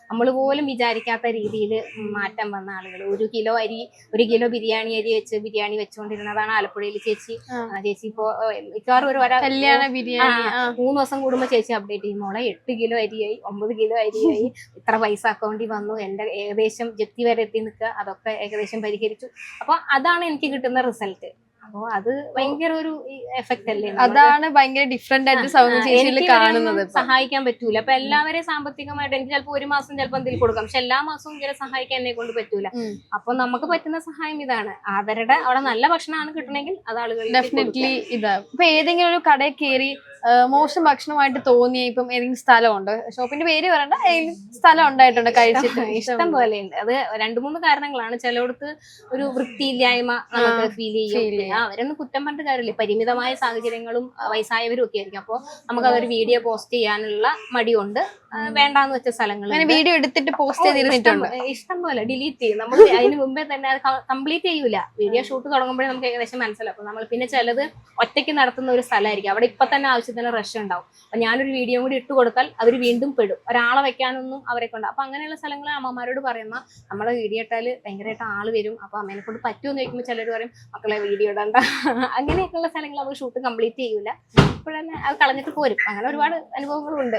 നമ്മൾ പോലും വിചാരിക്കാത്ത രീതിയിൽ മാറ്റം വന്ന ആളുകൾ. 1 കിലോ ബിരിയാണി അരി വെച്ച് ബിരിയാണി വെച്ചുകൊണ്ടിരുന്നതാണ് ആലപ്പുഴയിൽ ചേച്ചി. ചേച്ചി ഇപ്പോ മിക്കവാറും കല്യാണ ബിരിയാണി 3 ദിവസം കൂടുമ്പോ ചേച്ചി അപ്ഡേറ്റ് ചെയ്യും, മോളെ 8 കിലോ അരിയായി, 9 കിലോ അരിയായി, ഇത്ര പൈസ അക്കൗണ്ടിൽ വന്നു, എന്റെ ഏകദേശം ജപ്തി വരെ എത്തി നിൽക്കുക, അതൊക്കെ ഏകദേശം പരിഹരിച്ചു. അപ്പൊ അതാണ് എനിക്ക് കിട്ടുന്ന റിസൾട്ട്. അപ്പൊ അത് ഭയങ്കര ഒരു എഫക്റ്റ് അല്ലേ, അതാണ് ഭയങ്കര ഡിഫറെന്റ് ആയിട്ട് സൗമ്യ ചേച്ചിയിൽ കാണുന്നത്. സഹായിക്കാൻ പറ്റൂല. അപ്പൊ എല്ലാവരെയും സാമ്പത്തികമായിട്ട് എനിക്ക് ചിലപ്പോൾ ഒരു മാസം ചിലപ്പോൾ എന്തെങ്കിലും കൊടുക്കാം, പക്ഷെ എല്ലാ മാസവും ഇങ്ങനെ സഹായിക്കാൻ എന്നെ കൊണ്ട് പറ്റൂല. അപ്പൊ നമുക്ക് പറ്റുന്ന സഹായം ഇതാണ്. അവരുടെ അവിടെ നല്ല ഭക്ഷണമാണ് കിട്ടണമെങ്കിൽ അത് ആളുകൾ ഡെഫിനറ്റ്ലി ഇതാ. ഇപ്പൊ ഏതെങ്കിലും ഒരു കടയിൽ കയറി മോശം ഭക്ഷണമായിട്ട് തോന്നിയ ഇപ്പം ഏതെങ്കിലും സ്ഥലമുണ്ട്, ഷോപ്പിന്റെ പേര് പറയണ്ട, ഏതെങ്കിലും സ്ഥലം ഉണ്ടായിട്ടുണ്ട് കഴിച്ചിട്ട്? ഇഷ്ടം പോലെ ഉണ്ട്. അത് 2-3 കാരണങ്ങളാണ്. ചിലയിടത്ത് ഒരു വൃത്തിയില്ലായ്മ നമുക്ക് ഫീൽ ചെയ്യും. അവരൊന്നും കുറ്റം പറഞ്ഞിട്ട് കാര്യമില്ല, പരിമിതമായ സാഹചര്യങ്ങളും വയസ്സായവരും ഒക്കെ ആയിരിക്കും. അപ്പോൾ നമുക്ക് അതൊരു വീഡിയോ പോസ്റ്റ് ചെയ്യാനുള്ള മടിയുണ്ട്. വേണ്ടാന്ന് വെച്ച സ്ഥലങ്ങൾ വീഡിയോ എടുത്തിട്ട് പോസ്റ്റ് ചെയ്തിട്ടുണ്ട്, ഇഷ്ടം പോലെ ഡിലീറ്റ് ചെയ്യും. നമ്മൾ അതിന് മുമ്പേ തന്നെ അത് കംപ്ലീറ്റ് ചെയ്യൂല. വീഡിയോ ഷൂട്ട് തുടങ്ങുമ്പോഴേ നമുക്ക് ഏകദേശം മനസ്സിലാവും. അപ്പൊ നമ്മൾ പിന്നെ ചിലത് ഒറ്റയ്ക്ക് നടത്തുന്ന ഒരു സ്ഥലമായിരിക്കും, അവിടെ ഇപ്പൊ തന്നെ ആവശ്യത്തിന് റഷ് ഉണ്ടാവും. അപ്പൊ ഞാനൊരു വീഡിയോ കൂടി ഇട്ട് കൊടുത്താൽ അവർ വീണ്ടും പെടും, ഒരാളെ വെക്കാനൊന്നും അവരെ കൊണ്ട്. അപ്പൊ അങ്ങനെയുള്ള സ്ഥലങ്ങൾ അമ്മമാരോട് പറയുന്ന, നമ്മളെ വീഡിയോ ഇട്ടാൽ ഭയങ്കരമായിട്ട് ആള് വരും, അപ്പൊ അമ്മേനെ കൊണ്ട് പറ്റുമെന്ന് ചോദിക്കുമ്പോൾ ചിലർ പറയും മക്കളെ വീഡിയോ ഇടണ്ട. അങ്ങനെയൊക്കെയുള്ള സ്ഥലങ്ങൾ നമ്മൾ ഷൂട്ട് കംപ്ലീറ്റ് ചെയ്യൂല, ഇപ്പോഴന്നെ അത് കളഞ്ഞിട്ട് പോരും. അങ്ങനെ ഒരുപാട് അനുഭവങ്ങളും ഉണ്ട്.